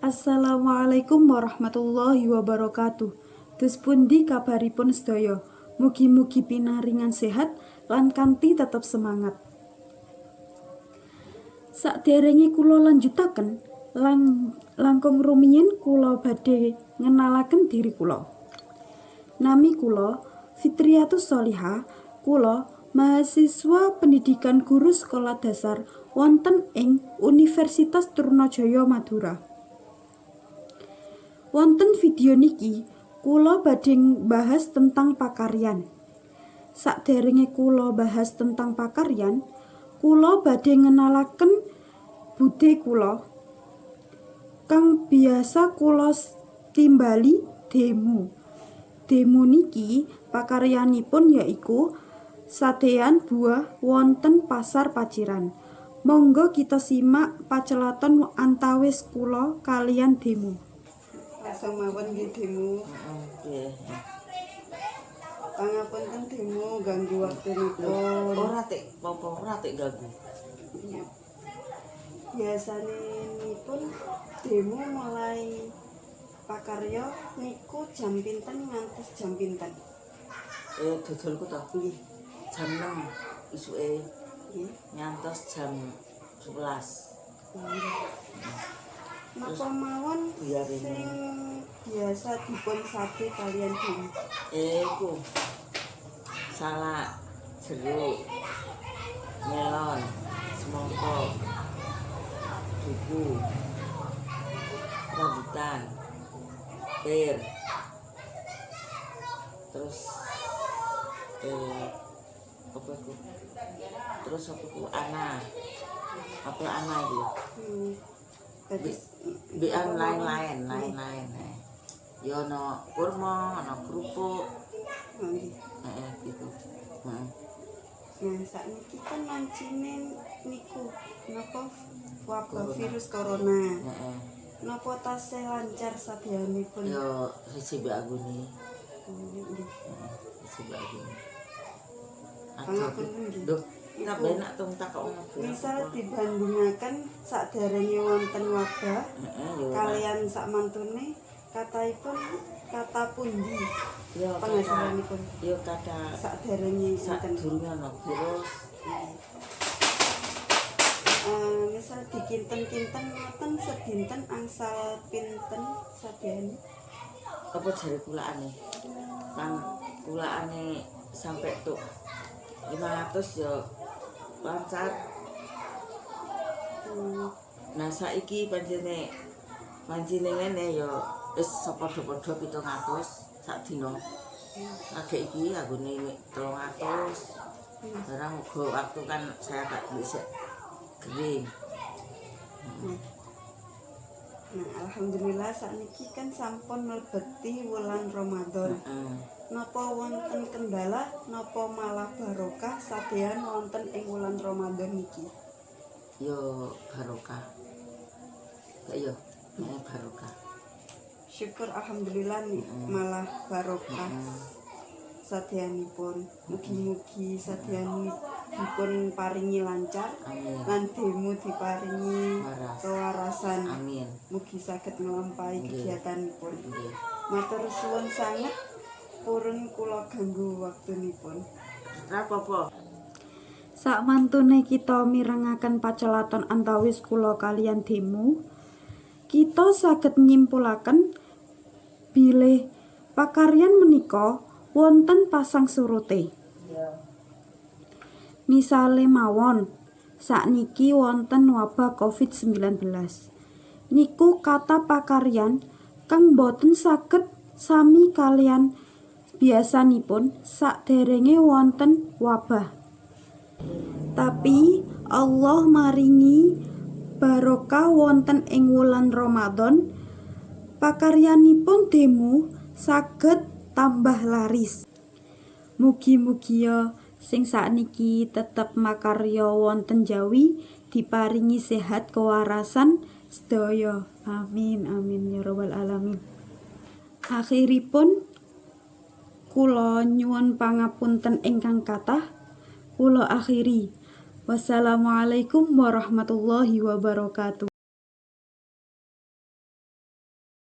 Assalamualaikum warahmatullahi wabarakatuh. Dus pundi kabaripun sedaya? Mugi-mugi pinaringan sehat lan kanthi tetep semangat. Sakderenge kula lanjutaken, langkung rumiyin kula badhe ngenalaken diri kula. Nami kula Fitriyatus Sholihah. Kula mahasiswa pendidikan guru sekolah dasar wonten ing Universitas Trunajaya Madura. Wonten video niki kula badhe bahas tentang pakaryan. Sakderenge kula bahas tentang pakaryan, kula badhe ngenalaken budhe kula kang biasa kula timbali demo. Demo niki pakaryanipun yaiku sadean buah wonten pasar Paciran. Monggo kita simak pacelaton antawis kula kalian demo. Langsung mawon nggih demo. Nggih. Pangapunten demo ganggu waktunipun. Ora tek apa ora tek ganggu. Biasanipun demo mulai pakarya niku jam pinten ngantos jam pinten? Dodolku to. Nggih. Jam 6 isuke Nggih. ngantos jam 11. Napa mawon biar ini. sing biasa dipun sabe kalian demo? Iku salak, jeruk, melon, semangka, duku, rambutan, pir, terus apa itu? Terus apa itu? Apel ana itu. Biar lain-lain. Ya ono kurma, ono kerupuk. Nggih. Gitu. Nah, sakniki kan lancine niku napa wabah virus corona. Napa tasih lancar sabiyanipun? Ya siji mbak Aguni. Nggih. Siji mbak Aguni. Pangapunten nggih. Duh, tak benak tuh takok ngono. Misal dibandingaken sakderenge wonten wabah kalian sakmantune kataipun kata pundi ya penghasilanipun? Ya kata Sakderenge wonten sadurunge ana virus. Misal dikinten-kinten ngoten sedinten angsal pinten sadene? Apa jare kulaane? Kan kulaane sampai tuh 500 ya lancar. Nah saiki pancene ngene ya wis padha-padha 700 sak dina. Agek iki anggone 300. Barang uga waktu kan saya tak bisa kering. Nah, alhamdulillah sakniki kan sampun mlebeti wulan Ramadan. Napa wonten kendala napa malah barokah sadean wonten ing wulan Ramadan niki? Yo barokah. Ya barokah. Syukur alhamdulillah nih malah barokah sadeanipun. Mugi-mugi sadeanipun paringi lancar. Amin. Lan demo diparingi kewarasan. Amin. Mugi saged nglampahi kegiatanipun. Nggih. Matur suwun sanget purun kula ganggu waktunipun. Ora apa-apa. Sakmantune kita mirengaken pacelaton antawis kula kalian demo, kita saged nyimpulaken bilih pakaryan menika wonten pasang surute. Misale mawon sakniki wonten wabah Covid-19. Niku kata pakaryan kang boten saged sami kalian biasanipun sakderenge wonten wabah. Tapi Allah maringi barokah wonten ing wulan Ramadan, pakaryanipun demo saged tambah laris. Mugi-mugi sing sakniki tetep makarya wonten Jawi diparingi sehat kewarasan sedaya. Amin amin ya rabbal alamin. Akhiripun kula nyuwun pangapunten ingkang kathah. Kula akhiri. Wassalamualaikum warahmatullahi wabarakatuh.